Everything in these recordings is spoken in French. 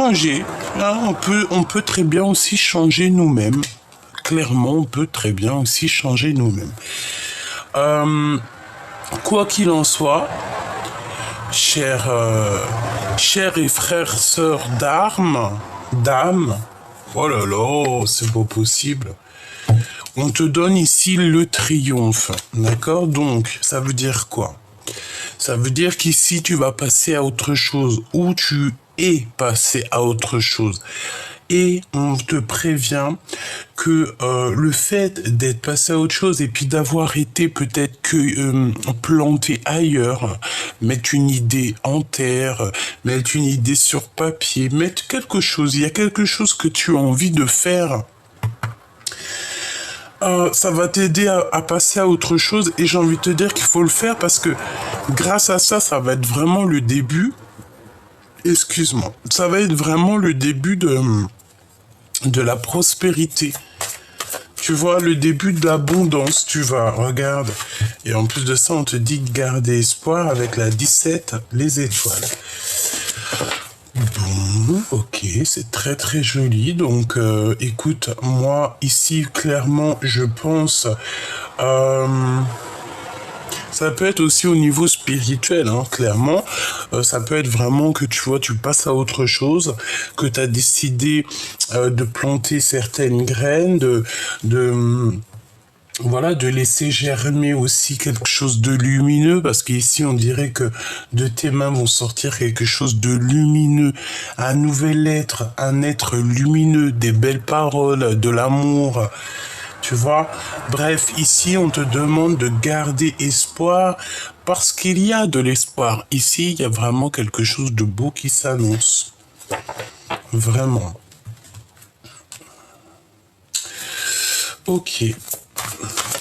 changer. Hein, on peut très bien aussi changer nous-mêmes. Clairement, on peut très bien aussi changer nous-mêmes. Quoi qu'il en soit, chers et frères, sœurs d'âme, oh là là, c'est pas possible. On te donne ici le triomphe, d'accord? Donc, ça veut dire quoi? Ça veut dire qu'ici, tu vas passer à autre chose, ou tu es passé à autre chose. Et on te prévient que le fait d'être passé à autre chose et puis d'avoir été peut-être que planté ailleurs, mettre une idée en terre, mettre une idée sur papier, mettre quelque chose, il y a quelque chose que tu as envie de faire. Ça va t'aider à passer à autre chose et j'ai envie de te dire qu'il faut le faire parce que grâce à ça, ça va être vraiment le début. Excuse-moi. Ça va être vraiment le début de la prospérité. Tu vois, le début de l'abondance, tu vois, regarde. Et en plus de ça, on te dit de garder espoir avec la 17, les étoiles. Bon, ok, c'est très très joli. Donc, écoute, moi, ici, clairement, je pense... ça peut être aussi au niveau spirituel, hein, clairement. Ça peut être vraiment que tu vois, tu passes à autre chose, que tu as décidé de planter certaines graines, voilà, de laisser germer aussi quelque chose de lumineux, parce qu'ici on dirait que de tes mains vont sortir quelque chose de lumineux, un nouvel être, un être lumineux, des belles paroles, de l'amour. Tu vois, bref, ici, on te demande de garder espoir parce qu'il y a de l'espoir. Ici, il y a vraiment quelque chose de beau qui s'annonce. Vraiment. Ok.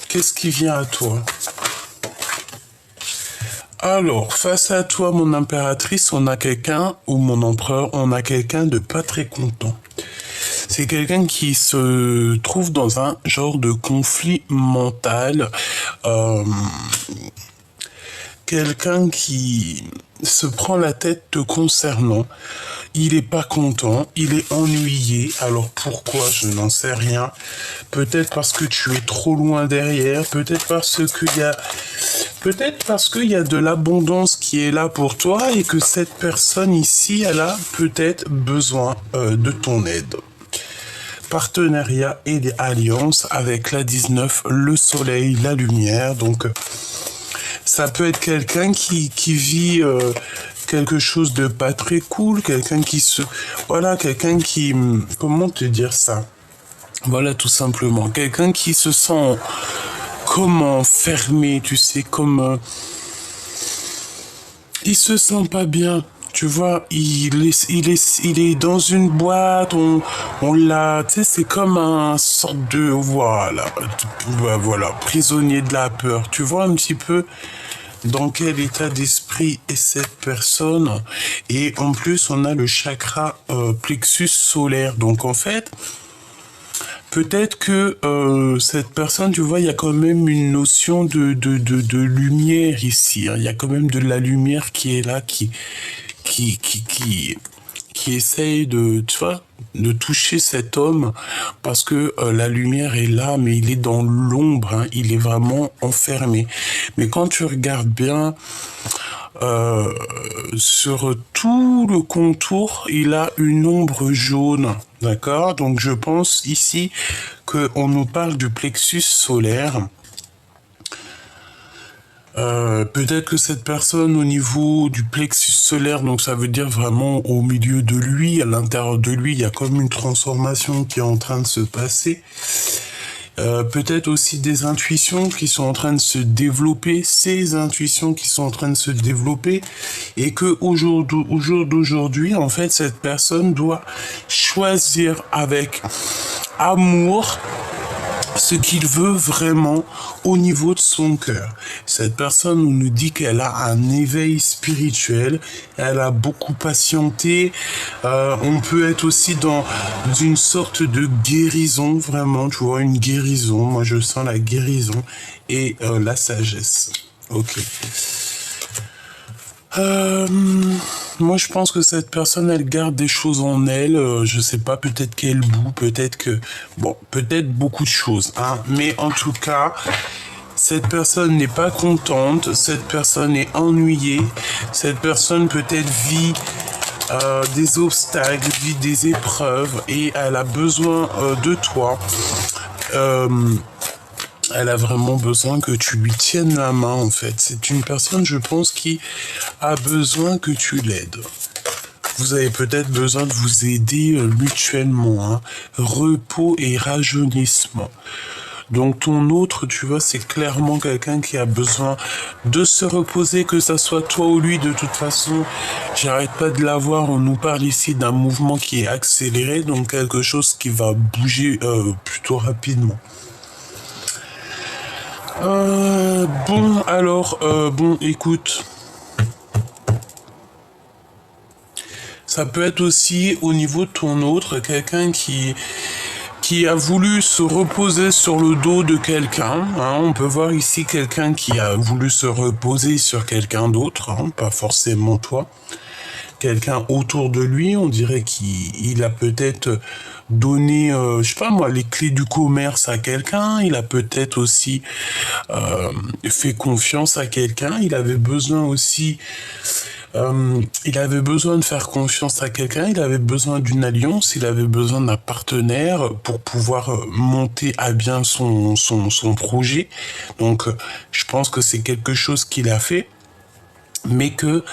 Qu'est-ce qui vient à toi? Alors, face à toi, mon impératrice, on a quelqu'un, ou mon empereur, on a quelqu'un de pas très content. C'est quelqu'un qui se trouve dans un genre de conflit mental. Quelqu'un qui se prend la tête te concernant. Il est pas content, il est ennuyé. Alors pourquoi? Je n'en sais rien. Peut-être parce que tu es trop loin derrière. Peut-être parce qu'il y a de l'abondance qui est là pour toi et que cette personne ici, elle a peut-être besoin de ton aide. Partenariat et des alliances avec la 19, le soleil, la lumière. Donc, ça peut être quelqu'un qui vit quelque chose de pas très cool, quelqu'un qui comment te dire ça? Voilà, tout simplement. Quelqu'un qui se sent fermé, tu sais, il se sent pas bien. Tu vois, il est dans une boîte, on l'a, tu sais, c'est comme un sorte de, voilà, prisonnier de la peur. Tu vois un petit peu dans quel état d'esprit est cette personne. Et en plus, on a le chakra plexus solaire. Donc en fait, peut-être que cette personne, tu vois, il y a quand même une notion de lumière ici. Hein. Il y a quand même de la lumière qui est là, qui essaye de, tu vois, de toucher cet homme parce que la lumière est là, mais il est dans l'ombre, hein, il est vraiment enfermé. Mais quand tu regardes bien sur tout le contour, il a une ombre jaune, d'accord? Donc je pense ici qu'on nous parle du plexus solaire. Peut-être que cette personne au niveau du plexus solaire, donc ça veut dire vraiment au milieu de lui, à l'intérieur de lui, il y a comme une transformation qui est en train de se passer. Peut-être aussi des intuitions qui sont en train de se développer, ces intuitions qui sont en train de se développer, et que au jour d'aujourd'hui, en fait, cette personne doit choisir avec amour ce qu'il veut vraiment au niveau de son cœur. Cette personne nous dit qu'elle a un éveil spirituel, elle a beaucoup patienté, on peut être aussi dans une sorte de guérison, vraiment, tu vois, une guérison, moi je sens la guérison et la sagesse. Ok. Euh, Moi, je pense que cette personne, elle garde des choses en elle. Je sais pas, peut-être qu'elle boue, peut-être que... Bon, peut-être beaucoup de choses, hein. Mais en tout cas, cette personne n'est pas contente, cette personne est ennuyée, cette personne peut-être vit des obstacles, vit des épreuves et elle a besoin de toi. Euh, Elle a vraiment besoin que tu lui tiennes la main, en fait. C'est une personne, je pense, qui a besoin que tu l'aides. Vous avez peut-être besoin de vous aider mutuellement, hein. Repos et rajeunissement. Donc ton autre, tu vois, c'est clairement quelqu'un qui a besoin de se reposer, que ça soit toi ou lui. De toute façon, j'arrête pas de l'avoir. On nous parle ici d'un mouvement qui est accéléré, donc quelque chose qui va bouger plutôt rapidement. Bon, alors, bon, écoute. Ça peut être aussi au niveau de ton autre, quelqu'un qui a voulu se reposer sur le dos de quelqu'un, hein. On peut voir ici quelqu'un qui a voulu se reposer sur quelqu'un d'autre, hein, pas forcément toi. Quelqu'un autour de lui, on dirait qu'il a peut-être donné, je sais pas moi, les clés du commerce à quelqu'un. Il a peut-être aussi fait confiance à quelqu'un. Il avait besoin de faire confiance à quelqu'un, il avait besoin d'une alliance, il avait besoin d'un partenaire pour pouvoir monter à bien son projet. Donc, je pense que c'est quelque chose qu'il a fait, mais que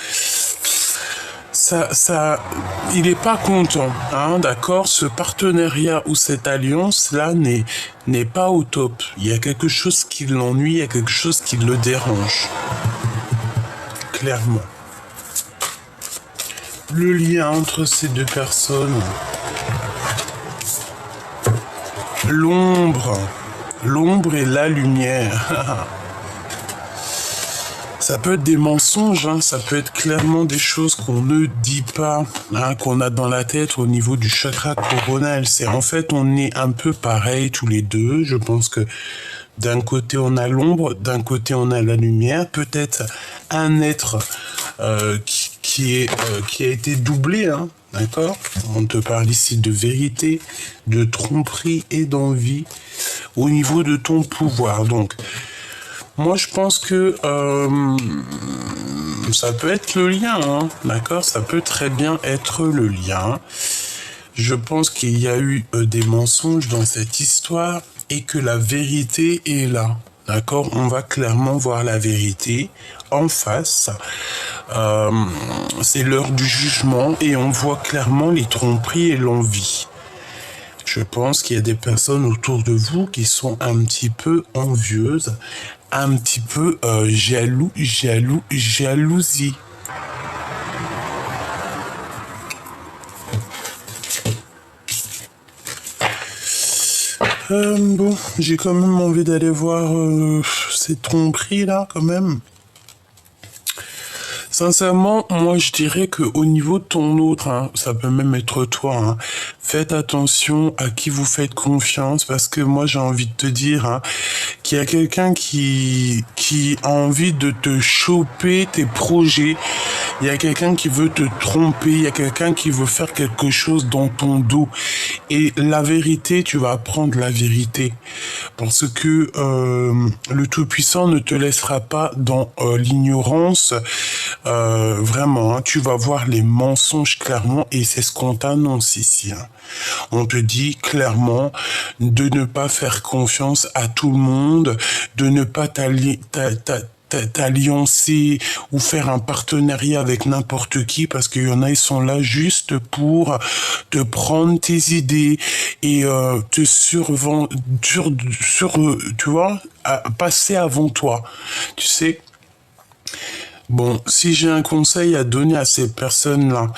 il n'est pas content, hein, d'accord? Ce partenariat ou cette alliance-là n'est pas au top. Il y a quelque chose qui l'ennuie, il y a quelque chose qui le dérange. Clairement. Le lien entre ces deux personnes. L'ombre. L'ombre et la lumière. Ça peut être des mensonges, hein, ça peut être clairement des choses qu'on ne dit pas, hein, qu'on a dans la tête au niveau du chakra coronal. C'est en fait, on est un peu pareil tous les deux. Je pense que d'un côté on a l'ombre, d'un côté on a la lumière. Peut-être un être qui a été doublé, hein, d'accord? On te parle ici de vérité, de tromperie et d'envie au niveau de ton pouvoir. Donc, moi, je pense que ça peut être le lien, hein, d'accord? Ça peut très bien être le lien. Je pense qu'il y a eu des mensonges dans cette histoire et que la vérité est là, d'accord? On va clairement voir la vérité en face. C'est l'heure du jugement et on voit clairement les tromperies et l'envie. Je pense qu'il y a des personnes autour de vous qui sont un petit peu envieuses, un petit peu jalousie. Bon, j'ai quand même envie d'aller voir ces tromperies là, quand même. Sincèrement, moi je dirais que au niveau de ton autre, hein, ça peut même être toi, hein, faites attention à qui vous faites confiance parce que moi j'ai envie de te dire hein, qu'il y a quelqu'un qui a envie de te choper tes projets. Il y a quelqu'un qui veut te tromper, il y a quelqu'un qui veut faire quelque chose dans ton dos. Et la vérité, tu vas apprendre la vérité. Parce que le Tout-Puissant ne te laissera pas dans l'ignorance. Vraiment, hein, tu vas voir les mensonges clairement et c'est ce qu'on t'annonce ici. Hein. On te dit clairement de ne pas faire confiance à tout le monde, de ne pas t'alliancer ou faire un partenariat avec n'importe qui parce qu'il y en a, ils sont là juste pour te prendre tes idées et te tu vois, passer avant toi. Tu sais, bon, si j'ai un conseil à donner à ces personnes-là,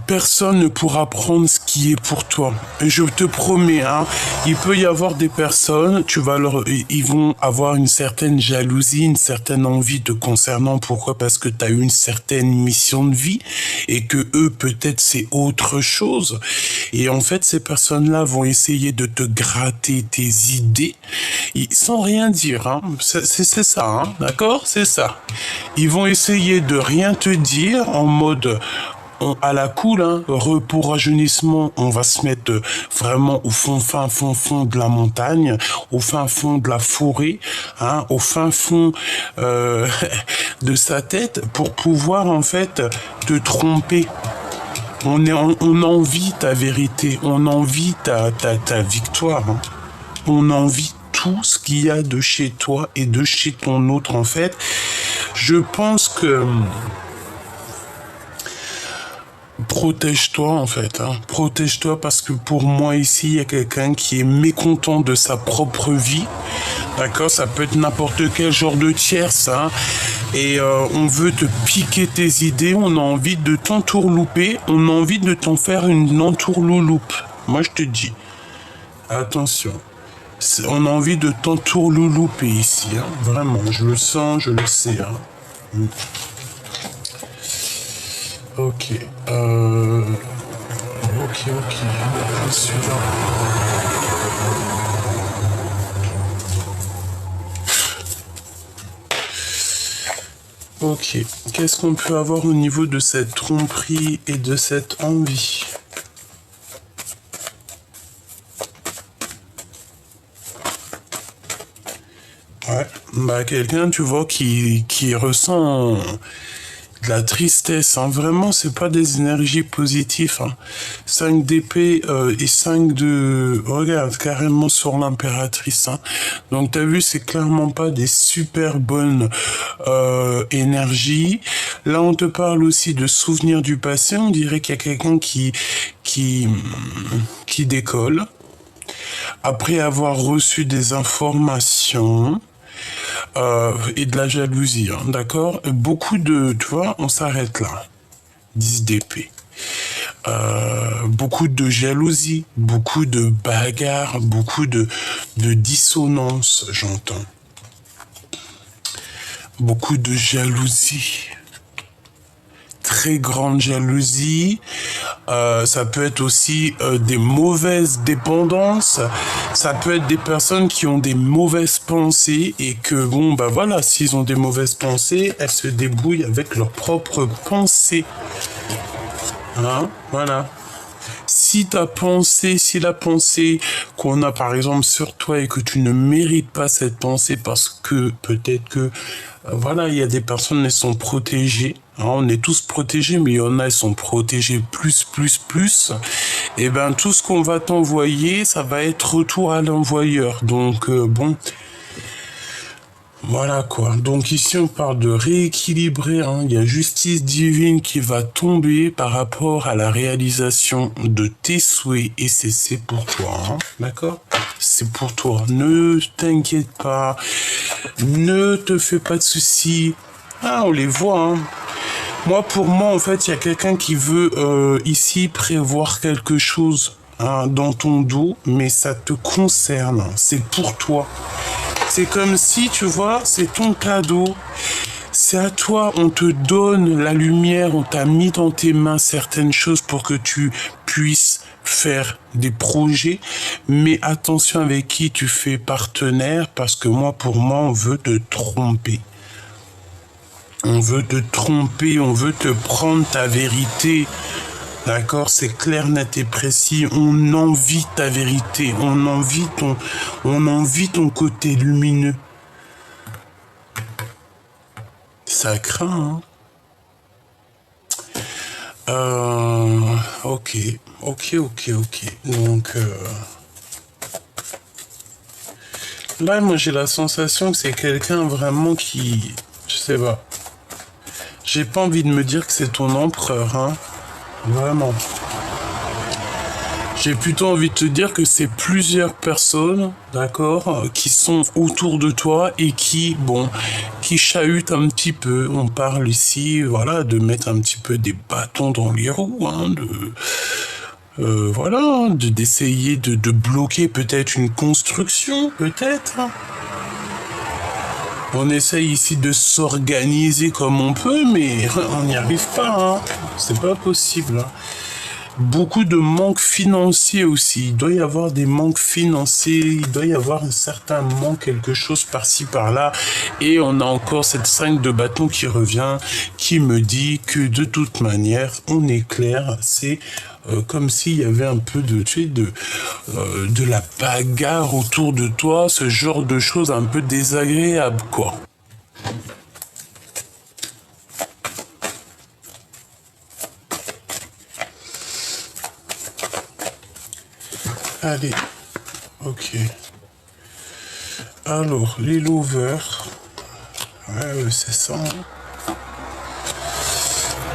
personne ne pourra prendre ce qui est pour toi. Et je te promets, hein, il peut y avoir des personnes, ils vont avoir une certaine jalousie, une certaine envie te concernant. Pourquoi? Parce que tu as eu une certaine mission de vie et que eux, peut-être, c'est autre chose. Et en fait, ces personnes-là vont essayer de te gratter tes idées sans rien dire. Hein. C'est ça, hein, d'accord? C'est ça. Ils vont essayer de rien te dire en mode... à la cool, hein, repos, rajeunissement, on va se mettre vraiment au fond de la montagne, au fin fond de la forêt, hein, au fin fond de sa tête pour pouvoir en fait te tromper. On envie ta vérité, on envie ta victoire, hein. On envie tout ce qu'il y a de chez toi et de chez ton autre en fait. Je pense que... Protège-toi en fait, hein. Protège-toi parce que pour moi ici, il y a quelqu'un qui est mécontent de sa propre vie. D'accord? Ça peut être n'importe quel genre de tierce, hein. Et on veut te piquer tes idées, on a envie de t'entourlouper, on a envie de t'en faire une entourlouloupe. Moi je te dis, attention. On a envie de t'entourloulouper ici, hein. Vraiment, je le sens, je le sais, hein. Ok. Ok. Celui-là. Ok. Qu'est-ce qu'on peut avoir au niveau de cette tromperie et de cette envie? Ouais. Bah, quelqu'un, tu vois, qui ressent... de la tristesse, hein. Vraiment, c'est pas des énergies positives, hein. 5 d'épée et 5 de... Regarde, carrément sur l'impératrice, hein. Donc, t'as vu, c'est clairement pas des super bonnes énergies. Là, on te parle aussi de souvenirs du passé. On dirait qu'il y a quelqu'un qui décolle. Après avoir reçu des informations... et de la jalousie, hein, d'accord? Beaucoup de... Tu vois, on s'arrête là. 10 d'épée. Beaucoup de jalousie, beaucoup de bagarres, beaucoup de dissonance, j'entends. Beaucoup de jalousie. Très grande jalousie. Ça peut être aussi des mauvaises dépendances. Ça peut être des personnes qui ont des mauvaises pensées et que, bon, bah voilà, s'ils ont des mauvaises pensées, elles se débrouillent avec leurs propres pensées. Hein? Voilà. Si la pensée qu'on a par exemple sur toi et que tu ne mérites pas cette pensée parce que peut-être que, voilà, il y a des personnes, elles sont protégées. Hein, on est tous protégés, mais il y en a, elles sont protégées plus. Et ben, tout ce qu'on va t'envoyer, ça va être retour à l'envoyeur. Donc, bon... Voilà quoi. Donc ici on parle de rééquilibrer, hein. Il y a justice divine qui va tomber par rapport à la réalisation de tes souhaits et c'est pour toi, hein. D'accord? C'est pour toi. Ne t'inquiète pas. Ne te fais pas de soucis. Ah, on les voit, hein. Pour moi, en fait, il y a quelqu'un qui veut ici prévoir quelque chose, hein, dans ton dos, mais ça te concerne. C'est pour toi. C'est comme si, tu vois, c'est ton cadeau. C'est à toi, on te donne la lumière, on t'a mis dans tes mains certaines choses pour que tu puisses faire des projets. Mais attention avec qui tu fais partenaire, parce que pour moi, on veut te tromper. On veut te tromper, on veut te prendre ta vérité. D'accord, c'est clair, net et précis. On envie ta vérité, on envie ton côté lumineux. Ça craint, hein. Ok. Donc, là, moi, j'ai la sensation que c'est quelqu'un vraiment qui... Je sais pas. J'ai pas envie de me dire que c'est ton empereur, hein. Vraiment. J'ai plutôt envie de te dire que c'est plusieurs personnes, d'accord, qui sont autour de toi et qui qui chahute un petit peu. On parle ici, voilà, de mettre un petit peu des bâtons dans les roues, hein, voilà, d'essayer de bloquer peut-être une construction, peut-être. On essaye ici de s'organiser comme on peut, mais on n'y arrive pas, hein. C'est pas possible, hein. Beaucoup de manques financiers aussi. Il doit y avoir des manques financiers, il doit y avoir un certain manque, quelque chose par-ci, par-là. Et on a encore cette 5 de bâton qui revient, qui me dit que de toute manière, on est clair, c'est comme s'il y avait un peu de, tu sais, de la bagarre autour de toi, ce genre de choses un peu désagréables, quoi. Allez, ok. Alors, les lovers. Ouais, c'est ça.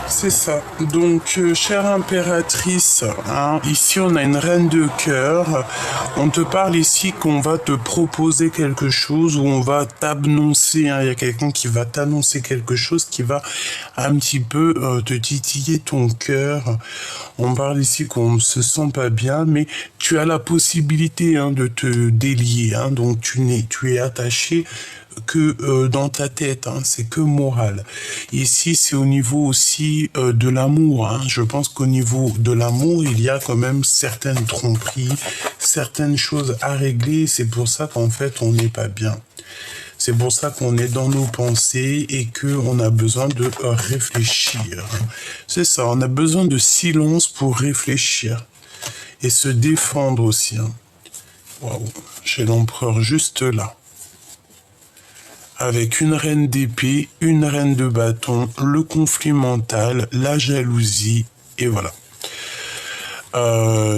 C'est ça. Donc, chère impératrice, hein, ici on a une reine de cœur. On te parle ici qu'on va te proposer quelque chose ou on va t'annoncer. Hein, il y a quelqu'un qui va t'annoncer quelque chose qui va un petit peu te titiller ton cœur. On parle ici qu'on ne se sent pas bien, mais tu as la possibilité, hein, de te délier. Hein, donc tu es attaché que dans ta tête, hein, c'est que moral. Ici, c'est au niveau aussi de l'amour. Hein. Je pense qu'au niveau de l'amour, il y a quand même certaines tromperies, certaines choses à régler. C'est pour ça qu'en fait, on n'est pas bien. C'est pour ça qu'on est dans nos pensées et qu'on a besoin de réfléchir. C'est ça, on a besoin de silence pour réfléchir et se défendre aussi. Hein. Waouh, j'ai l'empereur juste là. Avec une reine d'épée, une reine de bâton, le conflit mental, la jalousie, et voilà.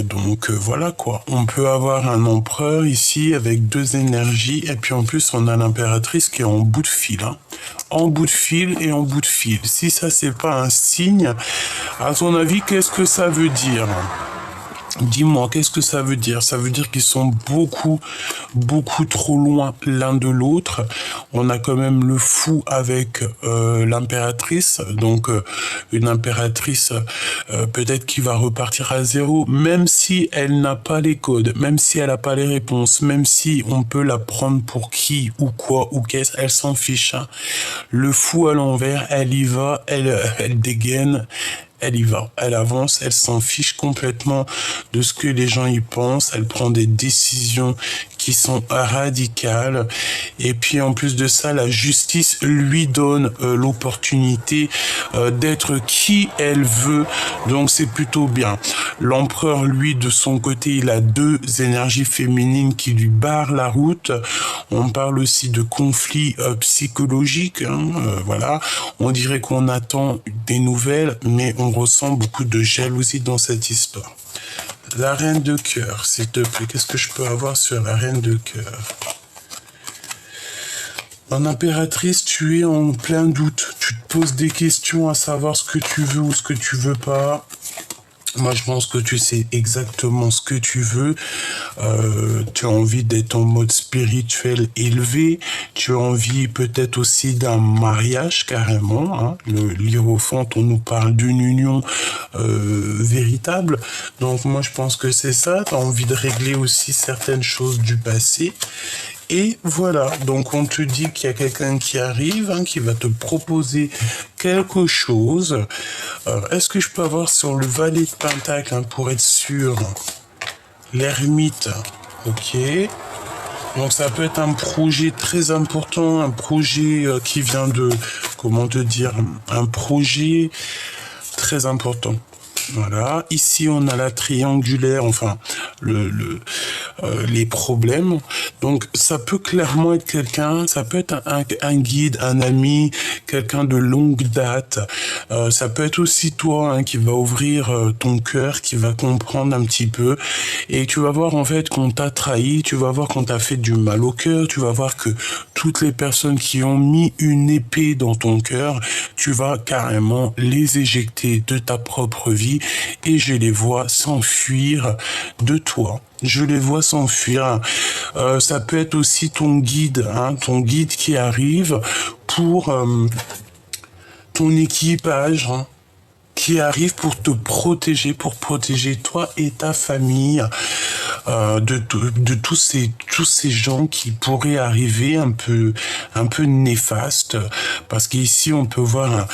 Donc voilà quoi. On peut avoir un empereur ici avec 2 énergies, et puis en plus on a l'impératrice qui est en bout de fil. Hein. En bout de fil et en bout de fil. Si ça c'est pas un signe, à ton avis, qu'est-ce que ça veut dire ? Dis-moi, qu'est-ce que ça veut dire? Ça veut dire qu'ils sont beaucoup trop loin l'un de l'autre. On a quand même le fou avec l'impératrice. Donc, une impératrice peut-être qui va repartir à zéro, même si elle n'a pas les codes, même si elle n'a pas les réponses, même si on peut la prendre pour qui ou quoi ou qu'est-ce, elle s'en fiche. Hein. Le fou à l'envers, elle y va, elle dégaine. Elle y va, elle avance, elle s'en fiche complètement de ce que les gens y pensent, elle prend des décisions qui sont radicales et puis en plus de ça, la justice lui donne l'opportunité d'être qui elle veut, donc c'est plutôt bien. L'empereur, lui, de son côté, il a 2 énergies féminines qui lui barrent la route. On parle aussi de conflits psychologiques, hein, voilà. On dirait qu'on attend des nouvelles, mais on ressent beaucoup de jalousie dans cette histoire. La reine de cœur, s'il te plaît, qu'est-ce que je peux avoir sur la reine de cœur? En impératrice, tu es en plein doute. Tu te poses des questions à savoir ce que tu veux ou ce que tu veux pas. Moi, je pense que tu sais exactement ce que tu veux. Tu as envie d'être en mode spirituel élevé. Tu as envie peut-être aussi d'un mariage carrément. Hein. Le l'hiérophante, on nous parle d'une union véritable. Donc moi, je pense que c'est ça. Tu as envie de régler aussi certaines choses du passé. Et voilà, donc on te dit qu'il y a quelqu'un qui arrive, hein, qui va te proposer quelque chose. Est-ce que je peux avoir sur le valet de Pentacle, hein, pour être sûr? L'ermite, ok. Donc ça peut être un projet très important, un projet qui vient de, comment te dire, un projet très important. Voilà, ici on a la triangulaire, enfin les problèmes. Donc ça peut clairement être quelqu'un, ça peut être un guide, un ami, quelqu'un de longue date. Ça peut être aussi toi, hein, qui va ouvrir ton cœur, qui va comprendre un petit peu. Et tu vas voir en fait qu'on t'a trahi, tu vas voir qu'on t'a fait du mal au cœur, tu vas voir que toutes les personnes qui ont mis une épée dans ton cœur, tu vas carrément les éjecter de ta propre vie et je les vois s'enfuir de toi. Je les vois s'enfuir. Ça peut être aussi ton guide, ton guide qui arrive pour ton équipage, qui arrive pour te protéger, pour protéger toi et ta famille de tous ces gens qui pourraient arriver un peu néfastes, parce qu'ici on peut voir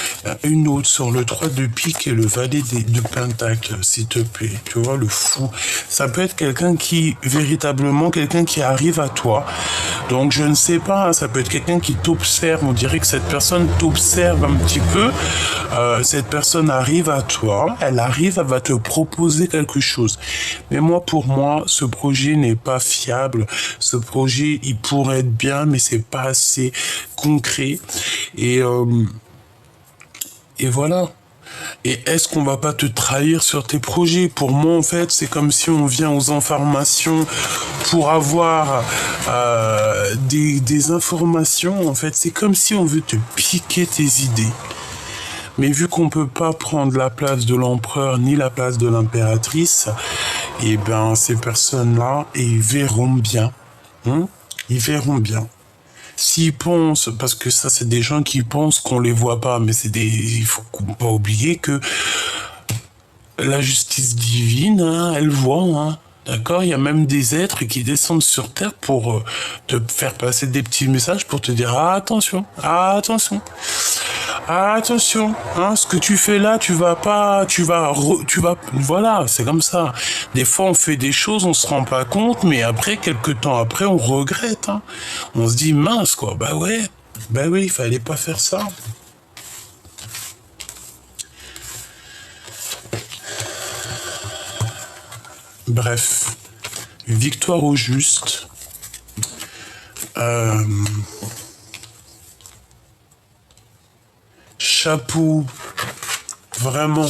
une autre sur le 3 de pique et le valet de pentacle, s'il te plaît, tu vois, le fou. Ça peut être quelqu'un qui, véritablement, quelqu'un qui arrive à toi, donc je ne sais pas, ça peut être quelqu'un qui t'observe, on dirait que cette personne t'observe un petit peu, cette personne arrive à toi, elle va te proposer quelque chose, mais pour moi, ce projet n'est pas fiable. Ce projet, il pourrait être bien, mais c'est pas assez concret. Et voilà. Et est-ce qu'on va pas te trahir sur tes projets? Pour moi, en fait, c'est comme si on vient aux informations pour avoir des informations. En fait, c'est comme si on veut te piquer tes idées. Mais vu qu'on peut pas prendre la place de l'empereur ni la place de l'impératrice, et ben ces personnes-là, ils verront bien. Ils verront bien. S'ils pensent, parce que ça c'est des gens qui pensent qu'on les voit pas, mais il faut pas oublier que la justice divine, elle voit, D'accord, il y a même des êtres qui descendent sur Terre pour te faire passer des petits messages pour te dire attention, ce que tu fais là, voilà, c'est comme ça. Des fois, on fait des choses, on se rend pas compte, mais après, quelques temps après, on regrette, On se dit mince, quoi. Bah oui, il fallait pas faire ça. Bref, victoire au juste. Chapeau, vraiment,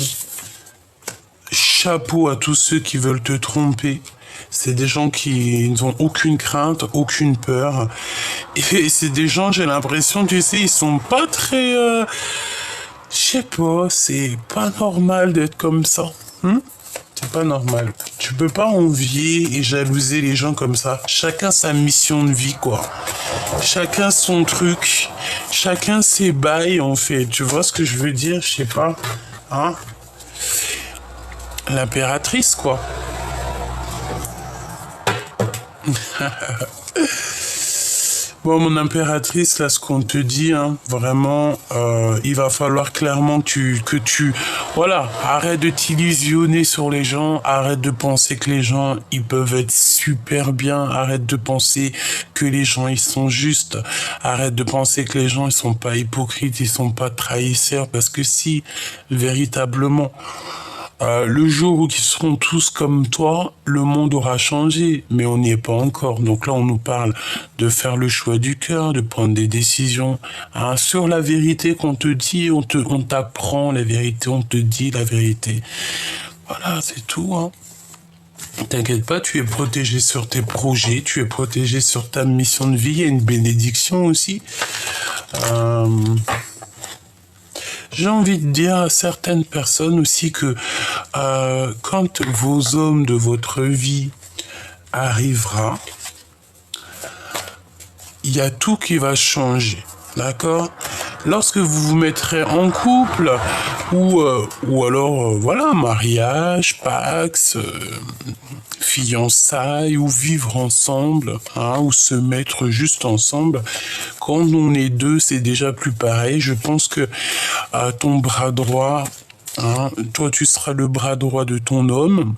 chapeau à tous ceux qui veulent te tromper. C'est des gens qui n'ont aucune crainte, aucune peur. Et c'est des gens, j'ai l'impression, tu sais, ils sont pas très... je sais pas, c'est pas normal d'être comme ça. C'est pas normal. Tu peux pas envier et jalouser les gens comme ça. Chacun sa mission de vie, quoi. Chacun son truc. Chacun ses bails, en fait. Tu vois ce que je veux dire? Je sais pas. L'impératrice, quoi. Bon, mon impératrice, là, ce qu'on te dit, vraiment, il va falloir clairement que tu, voilà, arrête de t'illusionner sur les gens, arrête de penser que les gens, ils peuvent être super bien, arrête de penser que les gens, ils sont justes, arrête de penser que les gens, ils sont pas hypocrites, ils sont pas trahisseurs, parce que si, véritablement, le jour où ils seront tous comme toi, le monde aura changé, mais on n'y est pas encore. Donc là, on nous parle de faire le choix du cœur, de prendre des décisions sur la vérité qu'on te dit, on t'apprend la vérité, on te dit la vérité. Voilà, c'est tout. T'inquiète pas, tu es protégé sur tes projets, tu es protégé sur ta mission de vie, il y a une bénédiction aussi. J'ai envie de dire à certaines personnes aussi que quand vos hommes de votre vie arrivera, il y a tout qui va changer, d'accord? Lorsque vous vous mettrez en couple, ou alors, voilà, mariage, pax, fiançailles, ou vivre ensemble, ou se mettre juste ensemble, quand on est deux, c'est déjà plus pareil. Je pense que ton bras droit, toi tu seras le bras droit de ton homme,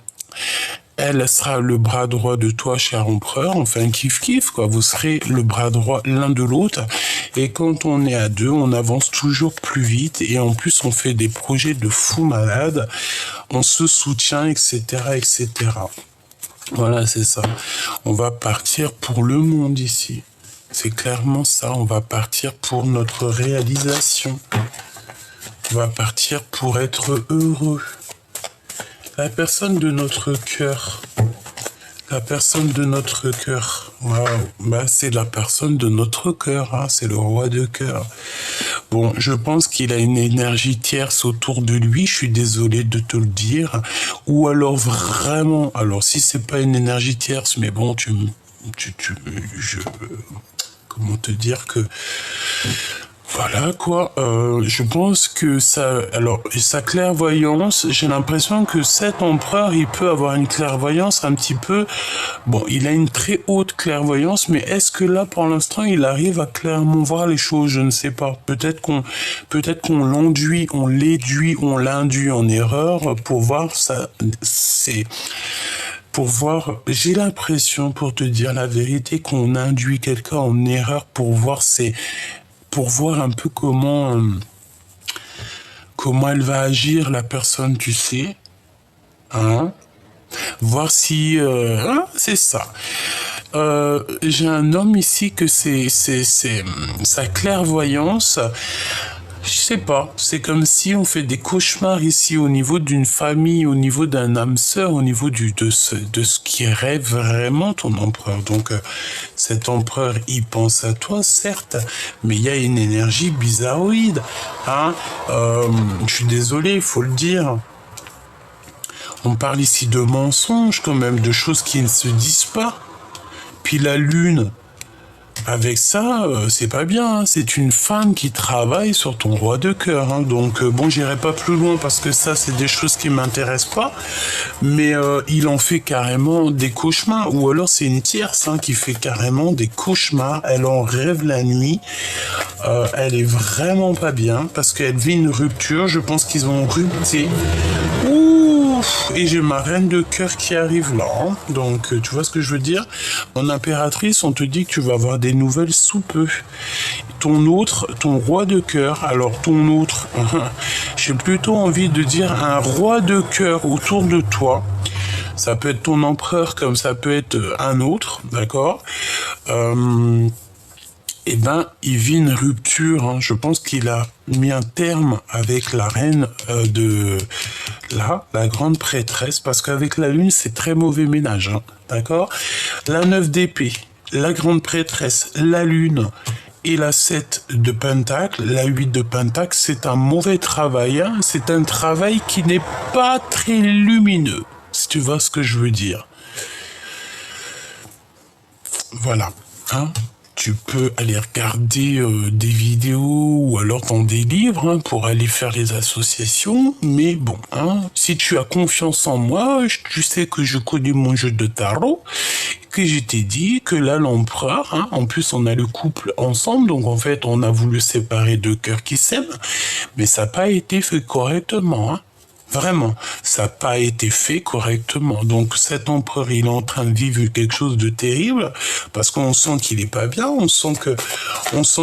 elle sera le bras droit de toi, cher empereur, enfin kiff, quoi. Vous serez le bras droit l'un de l'autre. Et quand on est à deux, on avance toujours plus vite. Et en plus, on fait des projets de fou malade. On se soutient, etc., etc. Voilà, c'est ça. On va partir pour le monde ici. C'est clairement ça. On va partir pour notre réalisation. On va partir pour être heureux. La personne de notre cœur, La personne de notre cœur. Waouh. Bah, c'est la personne de notre cœur, hein. C'est le roi de cœur. Bon, je pense qu'il a une énergie tierce autour de lui, je suis désolé de te le dire. Ou alors vraiment, alors si c'est pas une énergie tierce, mais bon, comment te dire que... Voilà quoi, je pense que sa clairvoyance, j'ai l'impression que cet empereur, il peut avoir une clairvoyance un petit peu, bon, il a une très haute clairvoyance, mais est-ce que là, pour l'instant, il arrive à clairement voir les choses? Je ne sais pas. Peut-être qu'on l'enduit, on l'induit en erreur pour voir ça, j'ai l'impression, pour te dire la vérité, qu'on induit quelqu'un en erreur pour voir un peu comment elle va agir, la personne, tu sais, hein, voir si, c'est ça. J'ai un homme ici que c'est sa clairvoyance. Je sais pas, c'est comme si on fait des cauchemars ici au niveau d'une famille, au niveau d'un âme sœur, au niveau de ce qui rêve vraiment ton empereur. Donc cet empereur, il pense à toi, certes, mais il y a une énergie bizarroïde. Hein, je suis désolé, il faut le dire. On parle ici de mensonges quand même, de choses qui ne se disent pas. Puis la lune... Avec ça, c'est pas bien, hein. C'est une femme qui travaille sur ton roi de cœur, hein. Donc bon, j'irai pas plus loin parce que ça, c'est des choses qui m'intéressent pas. Mais il en fait carrément des cauchemars. Ou alors c'est une tierce, hein, qui fait carrément des cauchemars. Elle en rêve la nuit. Elle est vraiment pas bien parce qu'elle vit une rupture. Je pense qu'ils ont rupté. Et j'ai ma reine de cœur qui arrive là, hein. Donc tu vois ce que je veux dire? En impératrice, on te dit que tu vas avoir des nouvelles sous peu. Ton roi de cœur, alors ton autre, j'ai plutôt envie de dire un roi de cœur autour de toi. Ça peut être ton empereur comme ça peut être un autre, d'accord? Eh ben, il vit une rupture, hein. Je pense qu'il a mis un terme avec la reine la grande prêtresse, parce qu'avec la lune, c'est très mauvais ménage, hein. D'accord? La 9 d'épée, la grande prêtresse, la lune et la 7 de pentacle, la 8 de pentacle, c'est un mauvais travail, hein. C'est un travail qui n'est pas très lumineux, si tu vois ce que je veux dire. Voilà, hein. Tu peux aller regarder des vidéos ou alors dans des livres, hein, pour aller faire les associations. Mais bon, hein, si tu as confiance en moi, tu sais que je connais mon jeu de tarot, que je t'ai dit que là, l'empereur, hein, en plus on a le couple ensemble, donc en fait on a voulu séparer deux cœurs qui s'aiment, mais ça n'a pas été fait correctement, hein. Vraiment, ça n'a pas été fait correctement. Donc cet empereur, il est en train de vivre quelque chose de terrible parce qu'on sent qu'il est pas bien, on sent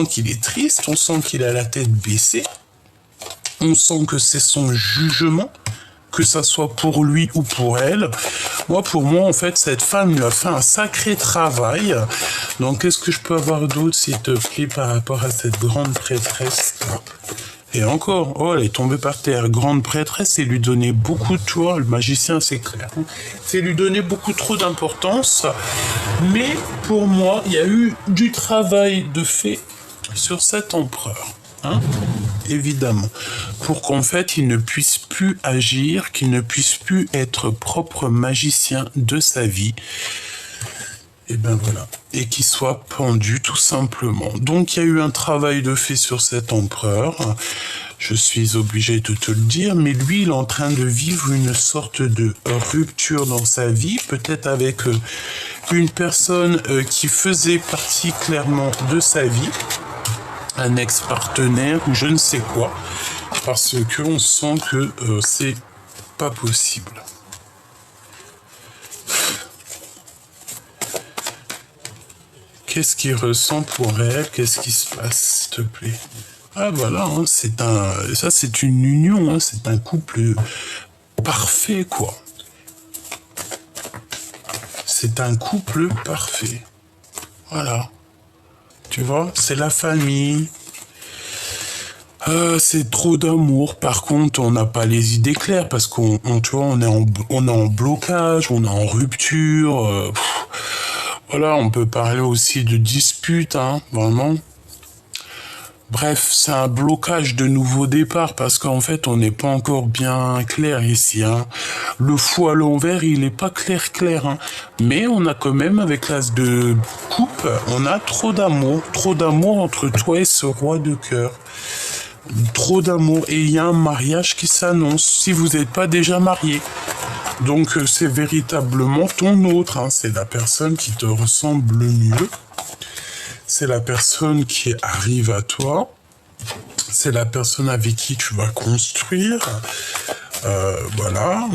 qu'il est triste, on sent qu'il a la tête baissée, on sent que c'est son jugement, que ça soit pour lui ou pour elle. Pour moi, en fait, cette femme lui a fait un sacré travail. Donc, qu'est-ce que je peux avoir d'autre, s'il te plaît, par rapport à cette grande prêtresse ? Et encore, oh, elle est tombée par terre. Grande prêtresse, c'est lui donner beaucoup de toi. Le magicien, c'est clair. C'est lui donner beaucoup trop d'importance. Mais pour moi, il y a eu du travail de fait sur cet empereur. Hein, évidemment. Pour qu'en fait, il ne puisse plus agir, qu'il ne puisse plus être propre magicien de sa vie. Et ben voilà. Et qu'il soit pendu tout simplement. Donc il y a eu un travail de fait sur cet empereur. Je suis obligé de te le dire, mais lui, il est en train de vivre une sorte de rupture dans sa vie, peut-être avec une personne qui faisait partie clairement de sa vie, un ex-partenaire ou je ne sais quoi, parce qu'on sent que c'est pas possible. Qu'est-ce qu'il ressent pour elle? Qu'est-ce qui se passe, s'il te plaît? Ah voilà, hein, c'est une union, hein, c'est un couple parfait, quoi. C'est un couple parfait. Voilà. Tu vois, c'est la famille. C'est trop d'amour. Par contre, on n'a pas les idées claires parce tu vois, on est en blocage, on est en rupture. Voilà, on peut parler aussi de dispute, hein, vraiment. Bref, c'est un blocage de nouveau départ parce qu'en fait, on n'est pas encore bien clair ici, hein. Le fou à l'envers, il n'est pas clair, hein. Mais on a quand même, avec l'as de coupe, on a trop d'amour entre toi et ce roi de cœur. Trop d'amour et il y a un mariage qui s'annonce si vous n'êtes pas déjà marié. Donc c'est véritablement ton autre, hein. C'est la personne qui te ressemble le mieux. C'est la personne qui arrive à toi. C'est la personne avec qui tu vas construire. Voilà,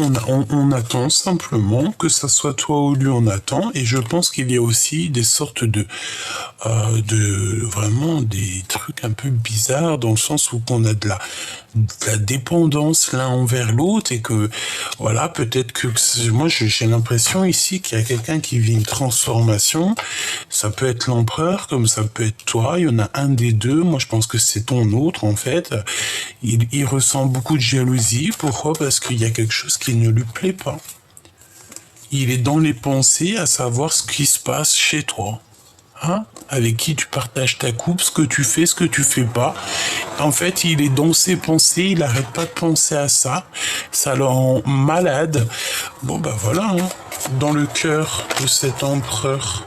on attend simplement que ça soit toi ou lui, on attend. Et je pense qu'il y a aussi des sortes de vraiment des trucs un peu bizarres dans le sens où on a de la dépendance l'un envers l'autre et que voilà, peut-être que moi j'ai l'impression ici qu'il y a quelqu'un qui vit une transformation. Ça peut être l'empereur comme ça peut être toi, il y en a un des deux. Moi je pense que c'est ton autre en fait. Il ressent beaucoup de jalousie. Pourquoi? Parce qu'il y a quelque chose qui ne lui plaît pas. Il est dans les pensées à savoir ce qui se passe chez toi. Hein, avec qui tu partages ta coupe, ce que tu fais pas. En fait, il est dans ses pensées, il n'arrête pas de penser à ça. Ça le rend malade. Bon, bah voilà, hein, dans le cœur de cet empereur.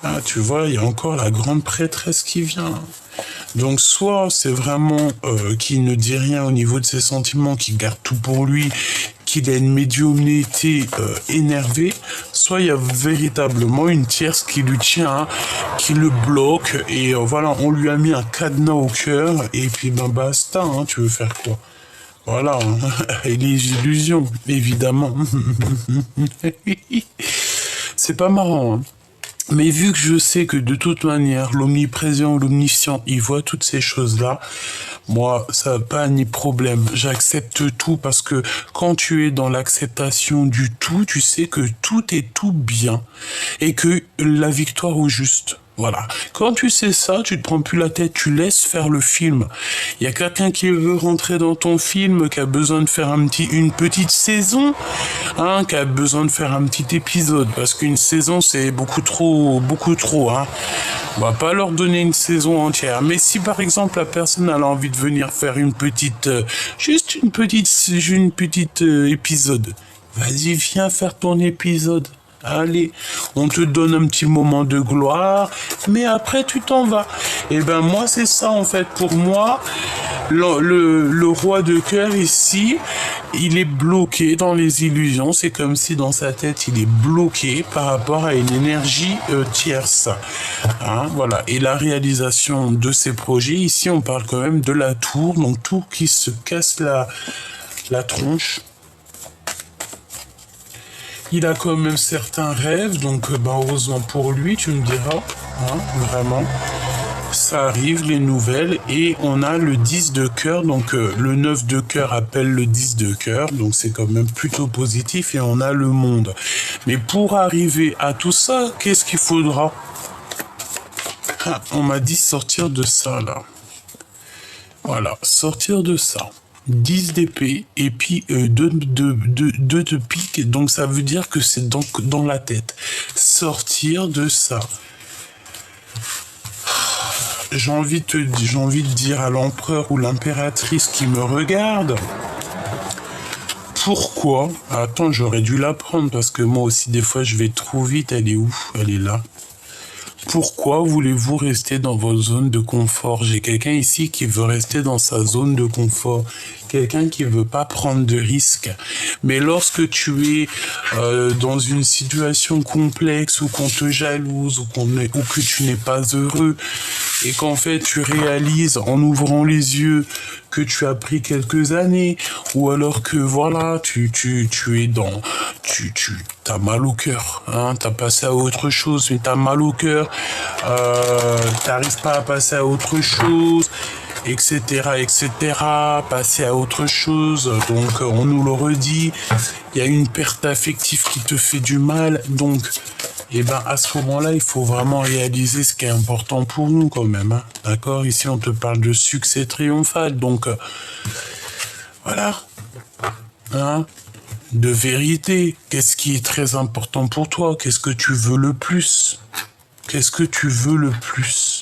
Ah, tu vois, il y a encore la grande prêtresse qui vient. Donc, soit c'est vraiment qu'il ne dit rien au niveau de ses sentiments, qu'il garde tout pour lui, qu'il a une médiumnité énervée, soit il y a véritablement une tierce qui lui tient, hein, qui le bloque, et voilà, on lui a mis un cadenas au cœur, et puis ben basta, hein, tu veux faire quoi? Voilà, hein, et les illusions, évidemment. C'est pas marrant, hein. Mais vu que je sais que de toute manière, l'omniprésent, l'omniscient, il voit toutes ces choses-là, moi, ça n'a pas ni problème. J'accepte tout parce que quand tu es dans l'acceptation du tout, tu sais que tout est tout bien et que la victoire au juste. Voilà. Quand tu sais ça, tu te prends plus la tête, tu laisses faire le film. Il y a quelqu'un qui veut rentrer dans ton film, qui a besoin de faire une petite saison, hein, qui a besoin de faire un petit épisode, parce qu'une saison c'est beaucoup trop, hein. On va pas leur donner une saison entière. Mais si par exemple la personne a envie de venir faire une petite, juste une petite épisode, vas-y, viens faire ton épisode. Allez, on te donne un petit moment de gloire, mais après tu t'en vas. Et ben moi c'est ça en fait. Pour moi, le roi de cœur ici, il est bloqué dans les illusions. C'est comme si dans sa tête il est bloqué par rapport à une énergie tierce. Hein, voilà. Et la réalisation de ces projets, ici on parle quand même de la tour, donc tour qui se casse la tronche. Il a quand même certains rêves, donc heureusement pour lui, tu me diras, hein, vraiment. Ça arrive, les nouvelles, et on a le 10 de cœur, donc le 9 de cœur appelle le 10 de cœur, donc c'est quand même plutôt positif, et on a le monde. Mais pour arriver à tout ça, qu'est-ce qu'il faudra? Ah, on m'a dit sortir de ça, là. Voilà, sortir de ça. 10 d'épée et puis 2 de pique, donc ça veut dire que c'est dans la tête. Sortir de ça. J'ai envie de dire à l'empereur ou l'impératrice qui me regarde, pourquoi? Attends, j'aurais dû la prendre parce que moi aussi des fois je vais trop vite. Elle est où? Elle est là. Pourquoi voulez-vous rester dans votre zone de confort? J'ai quelqu'un ici qui veut rester dans sa zone de confort. Quelqu'un qui veut pas prendre de risques. Mais lorsque tu es dans une situation complexe ou qu'on te jalouse ou que tu n'es pas heureux et qu'en fait tu réalises en ouvrant les yeux que tu as pris quelques années ou alors que voilà, tu es dans... T'as mal au cœur, hein, t'as passé à autre chose, mais t'as mal au cœur, t'arrives pas à passer à autre chose, etc., passer à autre chose, donc on nous le redit, il y a une perte affective qui te fait du mal, donc et ben à ce moment-là, il faut vraiment réaliser ce qui est important pour nous quand même. Hein. D'accord? Ici, on te parle de succès triomphal, donc voilà. Hein? De vérité. Qu'est-ce qui est très important pour toi? Qu'est-ce que tu veux le plus? Qu'est-ce que tu veux le plus?